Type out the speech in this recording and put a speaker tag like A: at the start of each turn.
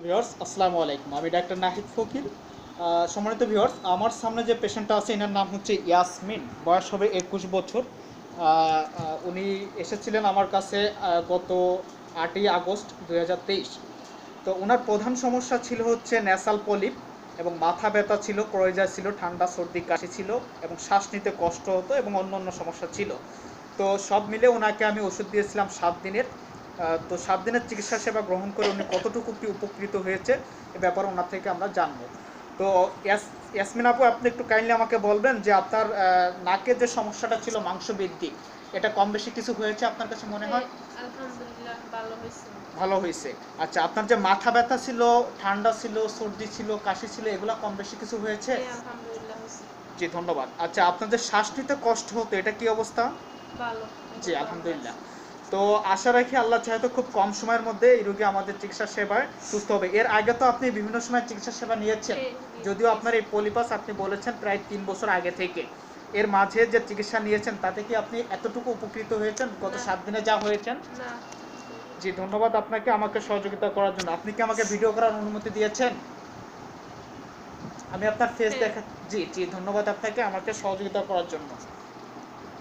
A: Viewers আসসালামু আলাইকুম। আমি ডাক্তার নাহিদ ফকির। সম্মানিত ভিউয়ার্স, আমার সামনে যে পেশেন্টটা আছে এনার নাম হচ্ছে ইয়াসমিন, বয়স হবে 21 বছর। উনি এসেছিলেন আমার কাছে গত 8ই আগস্ট 2023। তো ওনার প্রধান সমস্যা ছিল হচ্ছে ন্যাসাল পলিপ এবং মাথা ব্যথা ছিল, ক্রয়জা ছিল, ঠান্ডা সর্দি কাশি ছিল এবং শ্বাস নিতে কষ্ট হতো এবং অন্যান্য সমস্যা ছিল। তো সব মিলে ওনাকে আমি ওষুধ দিয়েছিলাম 7 দিনের। তো 7 দিনের চিকিৎসা সেবা গ্রহণ করে উনি কতটুকু কি উপকৃত হয়েছে এ ব্যাপারে ওনার থেকে আমরা জানবো। তো ইয়াসমিন আপু, আপনি একটু কাইন্ডলি আমাকে বলবেন যে আপনার নাকের যে সমস্যাটা ছিল মাংস বৃদ্ধি, এটা কম বেশি কিছু হয়েছে আপনার কাছে মনে হয়?
B: আলহামদুলিল্লাহ ভালো হয়েছে।
A: ভালো হয়েছে। আচ্ছা, আপনার যে মাথা ব্যথা ছিল, ঠান্ডা ছিল, সর্দি ছিল, কাশি ছিল, এগুলো কম বেশি কিছু হয়েছে?
B: আলহামদুলিল্লাহ হয়েছে।
A: জি ধন্যবাদ। আচ্ছা, আপনার যে শ্বাস নিতে কষ্ট হতো, এটা কি অবস্থা?
B: ভালো।
A: জি আলহামদুলিল্লাহ। তো আশা রাখি আল্লাহ চাহে খুব কম সময়ের মধ্যে এই রোগী আমাদের চিকিৎসা সেবায় সুস্থ হবে। এর আগে তো আপনি বিভিন্ন সময় চিকিৎসা সেবা নিয়েছেন, যদিও আপনার এই পলিপাস আপনি বলেছেন প্রায় 3 বছর আগে থেকে। এর মাঝে যে চিকিৎসা নিয়েছেন তাতে কি আপনি এতটুকু উপকৃত হয়েছেন গত 7 দিনে যা হয়েছেন?
B: না।
A: জি ধন্যবাদ আপনাকে আমাকে সহযোগিতা করার জন্য। আপনি কি আমাকে ভিডিও করার অনুমতি দিয়েছেন? আমি আপনার ফেস দেখা। জি জি, ধন্যবাদ আপনাকে আমাকে সহযোগিতা করার জন্য।